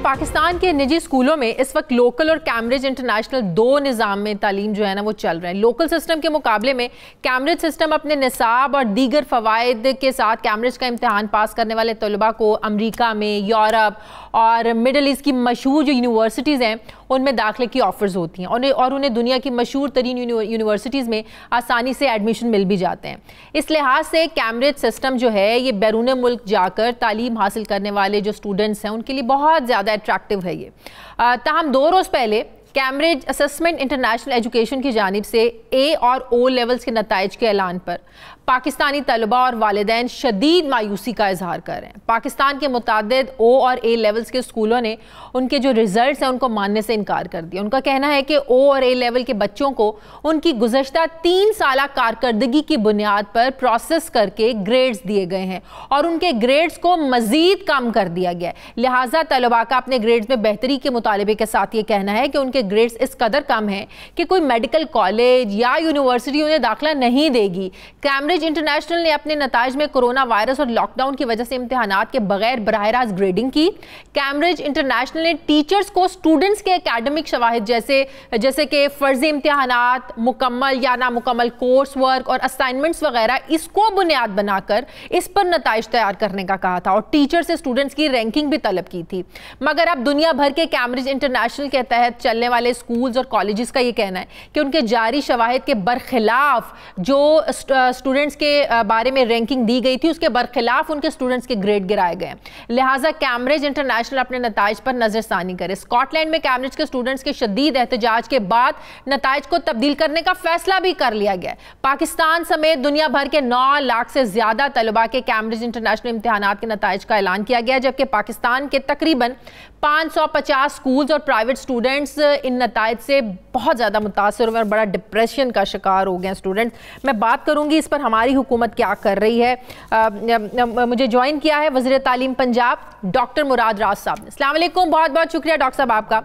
पाकिस्तान के निजी स्कूलों में इस वक्त लोकल और कैम्ब्रिज इंटरनेशनल दो निज़ाम में तालीम जो है ना वो चल रहे हैं। लोकल सिस्टम के मुकाबले में कैम्ब्रिज सिस्टम अपने निसाब और दीगर फ़वाइद के साथ कैम्ब्रिज का इम्तहान पास करने वाले तलबा को अमरीका में, यूरोप और मिडल ईस्ट की मशहूर जो यूनिवर्सिटीज़ हैं उनमें दाखिले की ऑफ़र्स होती हैं और उन्हें दुनिया की मशहूर तरीन यूनिवर्सिटीज़ में आसानी से एडमिशन मिल भी जाते हैं। इस लिहाज से कैम्ब्रिज सिस्टम जो है ये बैरून मुल्क जाकर तालीम हासिल करने वाले जो स्टूडेंट्स हैं उनके लिए बहुत ज़्यादा अट्रैक्टिव है ये। ताहम 2 रोज़ पहले कैम्ब्रिज असेसमेंट इंटरनेशनल एजुकेशन की जानिब से ए और ओ लेवल्स के नताइज के ऐलान पर पाकिस्तानी तलबा और वालिदैन शदीद मायूसी का इजहार कर रहे हैं। पाकिस्तान के मुतादिद ओ और ए लेवल्स के स्कूलों ने उनके जो रिजल्ट्स हैं उनको मानने से इनकार कर दिया। उनका कहना है कि ओ और ए लेवल के बच्चों को उनकी गुज़श्ता 3 साला कारकर्दगी की बुनियाद पर प्रोसेस करके ग्रेड्स दिए गए हैं और उनके ग्रेड्स को मज़ीद कम कर दिया गया है। लिहाजा तलबा का अपने ग्रेड्स में बेहतरी के मुतालबे के साथ ये कहना है कि उनके ग्रेड्स इस कदर कम हैं कि कोई मेडिकल कॉलेज या यूनिवर्सिटी उन्हें दाखिला नहीं देगी। कैम्ब्रिज इंटरनेशनल ने अपने नताइज में कोरोना वायरस और लॉकडाउन की वजह से इम्तिहानात के बगैर बराह रास्त ग्रेडिंग की। कैम्ब्रिज इंटरनेशनल ने टीचर्स को स्टूडेंट्स के एकेडमिक शवाहिद जैसे कि फर्जी इम्तिहानात, मुकम्मल या नामुकम्मल कोर्स वर्क और असाइनमेंट्स वगैरह, इसको बुनियाद बनाकर इस पर नताइज तैयार करने का कहा था और टीचर से स्टूडेंट्स की रैंकिंग भी तलब की थी। मगर अब दुनिया भर के कैम्ब्रिज इंटरनेशनल के तहत चलने वाले स्कूल्स और कॉलेजेस का ये कहना है कि उनके जारी शवाहिद के बरखिलाफ जो स्टूडेंट्स के बारे में रैंकिंग दी गई थी उसके बरखिलाफ उनके स्टूडेंट्स के ग्रेड गिराए गए। लिहाजा कैम्ब्रिज इंटरनेशनल अपने नताइज पर नजरसानी करे। स्कॉटलैंड में कैम्ब्रिज के स्टूडेंट्स के शदीद एहतजाज के बाद नताइज को तब्दील करने का फैसला भी कर लिया गया। पाकिस्तान समेत दुनिया भर के 9 लाख से ज्यादा तलबा के कैम्ब्रिज इंटरनेशनल इम्तिहानात के नताइज का ऐलान किया गया, जबकि पाकिस्तान के तकरीबन 550 स्कूल्स और प्राइवेट स्टूडेंट्स इन नताइज से बहुत ज़्यादा मुतासर हुए और बड़ा डिप्रेशन का शिकार हो गए स्टूडेंट्स। मैं बात करूंगी इस पर हमारी हुकूमत क्या कर रही है। मुझे ज्वाइन किया है वज़ीर तालीम पंजाब डॉक्टर मुराद राज साहब ने। अस्सलाम वालेकुम, बहुत बहुत शुक्रिया डॉक्टर साहब आपका।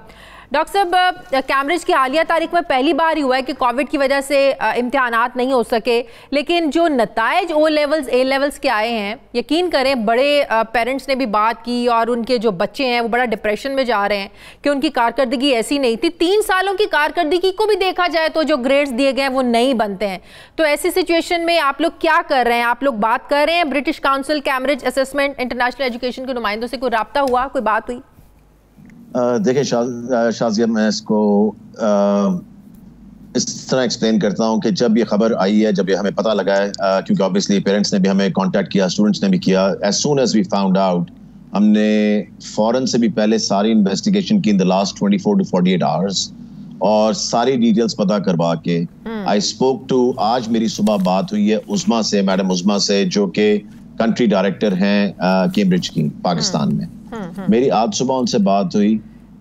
डॉक्टर साहब, कैम्ब्रिज की हालिया तारीख में पहली बार ही हुआ है कि कोविड की वजह से इम्तिहानात नहीं हो सके, लेकिन जो नताइज ओ लेवल्स ए लेवल्स के आए हैं, यकीन करें बड़े पेरेंट्स ने भी बात की और उनके जो बच्चे हैं वो बड़ा डिप्रेशन में जा रहे हैं कि उनकी कारकर्दगी ऐसी नहीं थी। 3 सालों की कारकर्दगी को भी देखा जाए तो जो ग्रेड्स दिए गए हैं वो नहीं बनते हैं। तो ऐसी सिचुएशन में आप लोग क्या कर रहे हैं? आप लोग बात कर रहे हैं British council Cambridge assessment international education के नुमाइंदों से? कोई रब्ता हुआ, कोई बात हुई? देखिए शाजिया, मैं इसको इस तरह एक्सप्लेन करता हूँ कि जब ये खबर आई है, जब ये हमें पता लगा है, क्योंकि ऑब्वियसली पेरेंट्स ने भी हमें कांटेक्ट किया, स्टूडेंट्स ने भी किया, as soon as we found out हमने फौरन से भी पहले सारी इन्वेस्टिगेशन की in the last 24 to 48 hours और सारी डिटेल्स पता करवा के आई स्पोक टू, आज मेरी सुबह बात हुई है उस्मा से, मैडम उस्मा से, जो कि कंट्री डायरेक्टर हैं कैम्ब्रिज की पाकिस्तान में। मेरी आज सुबह उनसे बात हुई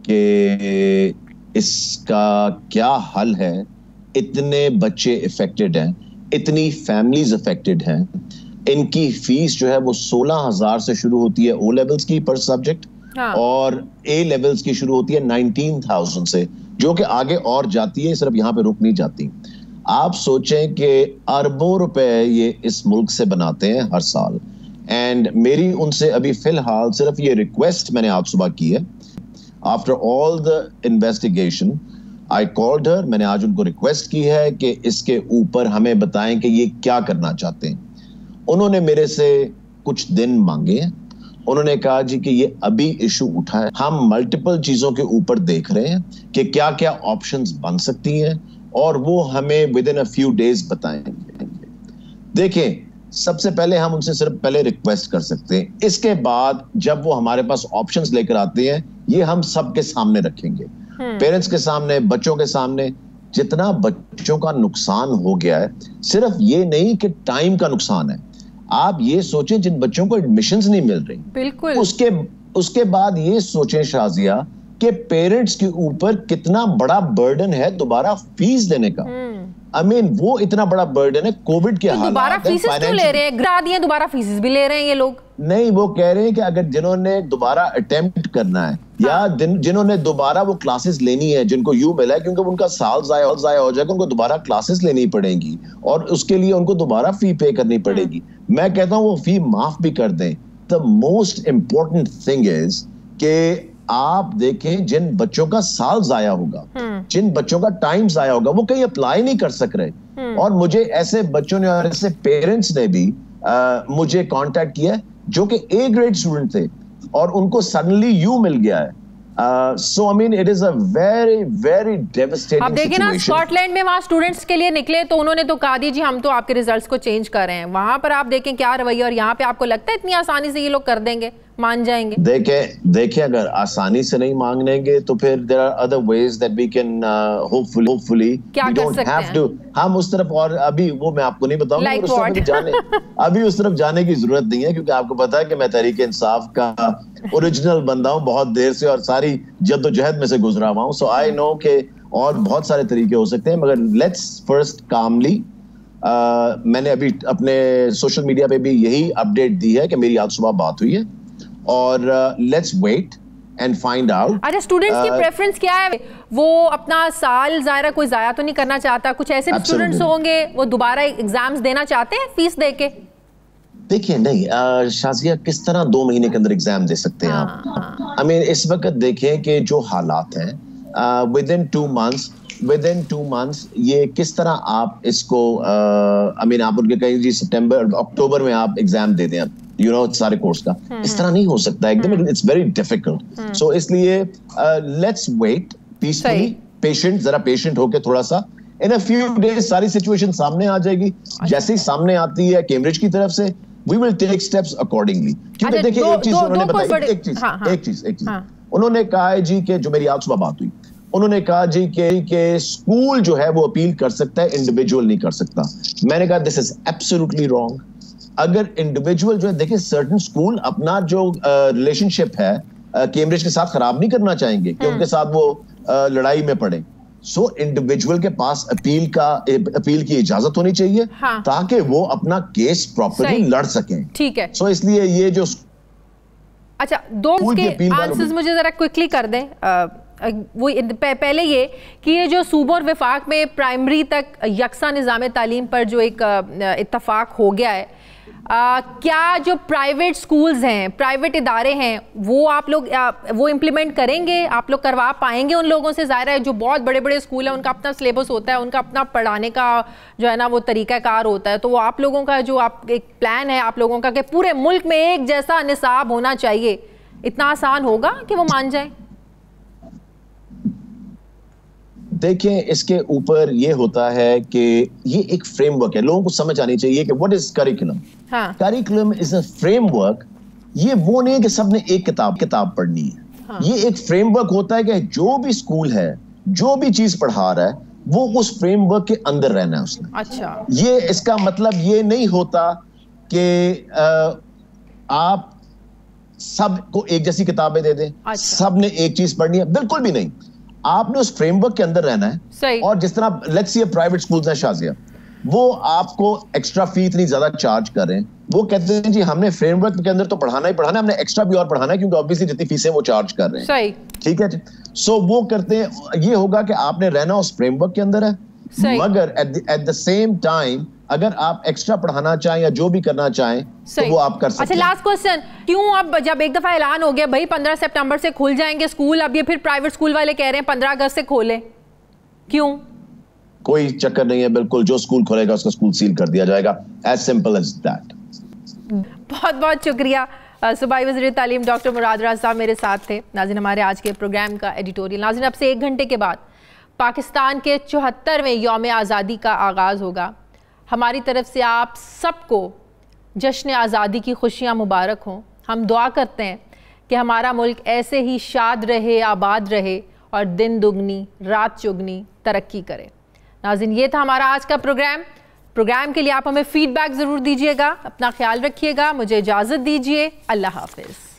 कि इसका क्या हल है, इतने बच्चे इफेक्टेड हैं, इतनी फैमिलीज इफेक्टेड हैं, इनकी फीस जो है वो 16,000 से शुरू होती है ओ लेवल्स की पर सब्जेक्ट, और ए लेवल्स की शुरू होती है 19,000 से, जो कि आगे और जाती है, सिर्फ यहाँ पे रुक नहीं जाती। आप सोचें कि अरबों रुपए ये इस मुल्क से बनाते हैं हर साल। एंड मेरी उनसे अभी फिलहाल सिर्फ ये रिक्वेस्ट मैंने आज सुबह की है, after all the investigation I called her, मैंने आज उनको रिक्वेस्ट की है कि इसके ऊपर हमें बताएं कि ये क्या करना चाहते हैं। उन्होंने मेरे से कुछ दिन मांगे हैं, उन्होंने कहा जी कि ये अभी इशू उठा है, हम मल्टीपल चीजों के ऊपर देख रहे हैं कि क्या क्या ऑप्शंस बन सकती हैं और वो हमें with in a few days बताएंगे। देखें, सबसे पहले हम उनसे सिर्फ पहले रिक्वेस्ट कर सकते हैं, इसके बाद जब वो हमारे पास ऑप्शंस लेकर आते हैं ये हम सबके सामने रखेंगे, पेरेंट्स के सामने, बच्चों के सामने। जितना बच्चों का नुकसान हो गया है, सिर्फ ये नहीं कि टाइम का नुकसान है, आप ये सोचें जिन बच्चों को एडमिशंस नहीं मिल रही, बिल्कुल उसके बाद ये सोचें शाजिया कि पेरेंट्स के ऊपर कितना बड़ा बर्डन है दोबारा फीस देने का। I mean, वो इतना बड़ा बर्डन है कोविड के हालात। दोबारा फीस क्यों ले रहे हैं? गिरा दिए, दोबारा फीस भी ले रहे हैं ये लोग। नहीं, वो कह रहे हैं कि अगर जिन्होंने दोबारा अटेम्प्ट करना है या जिन्होंने दोबारा वो क्लासेस लेनी है, जिनको यू मिला है क्योंकि उनका साल जाया हो जाएगा, उनको दोबारा क्लासेस लेनी पड़ेंगी और उसके लिए उनको दोबारा फी पे करनी पड़ेगी। मैं कहता हूँ वो फी माफ भी कर दें। The most important thing is कि आप देखें जिन बच्चों का साल जाया होगा, जिन बच्चों का टाइम जाया होगा, वो कहीं अप्लाई नहीं कर सक रहे। और मुझे ऐसे बच्चों ने और ऐसे पेरेंट्स ने भी मुझे कांटेक्ट किया जो कि ए ग्रेड स्टूडेंट थे और उनको सडनली यू मिल गया है। So I mean it is a very very devastating आप देखिए ना, स्कॉटलैंड में वहाँ स्टूडेंट्स के लिए निकले तो उन्होंने तो कहा दी जी हम तो आपके रिजल्ट्स को चेंज कर रहे हैं। वहां पर आप देखें क्या रवैया, और यहाँ पे आपको लगता है इतनी आसानी से ये लोग कर देंगे, मान जाएंगे? देखें अगर आसानी से नहीं मांगेंगे तो फिर there are other ways that we can hopefully क्या कर सकते हैं हम उस तरफ। और अभी वो मैं आपको नहीं बताऊंगा, अभी उस तरफ जाने की जरूरत नहीं है, क्योंकि आपको पता है कि मैं तहरीक इंसाफ का ओरिजिनल बंदा हूं बहुत देर से और सारी जद्दोजहद में से गुजरा हुआ हूं। सो आई नो के और बहुत सारे तरीके हो सकते हैं, मगर लेट्स फर्स्ट कामली। मैंने अभी अपने सोशल मीडिया पे भी यही अपडेट दी है कि मेरी आज सुबह बात हुई है, और let's wait and find out. अच्छा, स्टूडेंट्स की प्रेफरेंस क्या है? वो अपना साल ज़ाहिर कोई ज़ाया तो नहीं करना चाहता, कुछ ऐसे स्टूडेंट्स होंगे वो दोबारा एग्जाम्स देना चाहते हैं फीस दे के? देखिए नहीं शाजिया, किस तरह 2 महीने के अंदर एग्जाम दे सकते हैं आप? आई मीन इस वक्त देखें कि जो हालात हैं विद इन 2 मंथ्स ये किस तरह आप इसको आई मीन आप उनके कहीं जी सितंबर अक्टूबर में आप एग्जाम दे दें, यू नो सारे कोर्स का, इस तरह नहीं हो सकता एकदम। It's very difficult. सो इसलिए लेट्स वेट पीसफुली, पेशेंट, जरा पेशेंट होके थोड़ा सा। इन अ फ्यू डेज सारी सिचुएशन सामने आ जाएगी। जैसे ही सामने आती है कैम्ब्रिज की तरफ से, we will take steps accordingly। क्योंकि देखिए एक चीज उन्होंने बताई, एक चीज उन्होंने कहा है जी कि जो मेरी आज सुबह बात हुई, उन्होंने कहा जी कि स्कूल जो है वो अपील कर सकता है, इंडिविजुअल नहीं कर सकता। मैंने कहा दिस इज एब्सोल्युटली रॉन्ग। अगर इंडिविजुअल जो है, देखिए सर्टेन स्कूल अपना जो रिलेशनशिप है कैम्ब्रिज के साथ खराब नहीं करना चाहेंगे कि उनके साथ वो लड़ाई में पड़े। सो इंडिविजुअल के पास अपील की इजाजत होनी चाहिए, ताकि वो अपना केस प्रॉपर्ली लड़ सकें। ठीक है। सो इसलिए ये जो अच्छा, दो के आंसर्स मुझे जरा क्विकली कर दें। वो पहले ये कि ये जो सूबों और वफाक में प्राइमरी तक यकसा निज़ाम तालीम पर जो एक इत्तफाक हो गया है, क्या जो प्राइवेट स्कूल्स हैं, प्राइवेट इदारे हैं, वो आप लोग वो इम्प्लीमेंट करेंगे? आप लोग करवा पाएंगे उन लोगों से? ज़ाहिर है जो बहुत बड़े बड़े स्कूल हैं उनका अपना सिलेबस होता है, उनका अपना पढ़ाने का जो है ना वो तरीक़ाकार होता है। तो वो आप लोगों का जो आप एक प्लान है आप लोगों का कि पूरे मुल्क में एक जैसा निसाब होना चाहिए, इतना आसान होगा कि वो मान जाए? देखें इसके ऊपर ये होता है कि ये एक फ्रेमवर्क है, लोगों को समझ आनी चाहिए कि what is curriculum. Curriculum is a framework. ये वो नहीं है कि सबने एक किताब पढ़नी है। ये एक फ्रेमवर्क होता है कि जो भी स्कूल है, जो भी चीज पढ़ा रहा है, वो उस फ्रेमवर्क के अंदर रहना है उसने। अच्छा, ये इसका मतलब ये नहीं होता कि आप सबको एक जैसी किताबें दे दें। अच्छा। सबने एक चीज पढ़नी है, बिल्कुल भी नहीं। आपने उस फ्रेमवर्क के अंदर रहना है। सही। और जिस तरह लेट्स सी प्राइवेट स्कूल्स हैं शाजिया, वो आपको एक्स्ट्रा फी इतनी ज्यादा चार्ज कर रहे हैं, वो कहते हैं जी हमने फ्रेमवर्क के अंदर तो पढ़ाना ही पढ़ाना है, हमने एक्स्ट्रा भी और पढ़ाना है, क्योंकि ऑब्वियसली जितनी फीसें वो चार्ज कर रहे हैं। सही। ठीक है जी। सो वो करते हैं, ये होगा कि आपने रहना उस फ्रेमवर्क के अंदर है, मगर एट द सेम टाइम अगर आप एक्स्ट्रा पढ़ाना चाहें या जो भी करना चाहें तो वो आप कर सकते हैं। अच्छा, लास्ट क्वेश्चन, क्यों अब जब एक दफा ऐलान हो गया भाई 15 सितंबर से खुल जाएंगे स्कूल, अब ये फिर प्राइवेट स्कूल वाले कह रहे हैं 15 अगस्त से खोलें, क्यों? कोई चक्कर नहीं है, बिल्कुल जो स्कूल खोलेगा उसका स्कूल सील कर दिया जाएगा, एज सिंपल एज दैट। बहुत बहुत शुक्रिया। सूबाई वज़ीर तालीम डॉक्टर मुराद राज साहब मेरे साथ थे। नाज़रीन, हमारे आज के प्रोग्राम का एडिटोरियल। नाज़रीन, अब से 1 घंटे के बाद पाकिस्तान के 74वें यौम आज़ादी का आगाज़ होगा। हमारी तरफ से आप सबको जश्न आज़ादी की खुशियाँ मुबारक हों। हम दुआ करते हैं कि हमारा मुल्क ऐसे ही शाद रहे, आबाद रहे और दिन दुगनी रात चुगनी तरक्की करे। नाज़रीन, ये था हमारा आज का प्रोग्राम के लिए आप हमें फीडबैक ज़रूर दीजिएगा। अपना ख्याल रखिएगा। मुझे इजाज़त दीजिए। अल्लाह हाफ़िज़।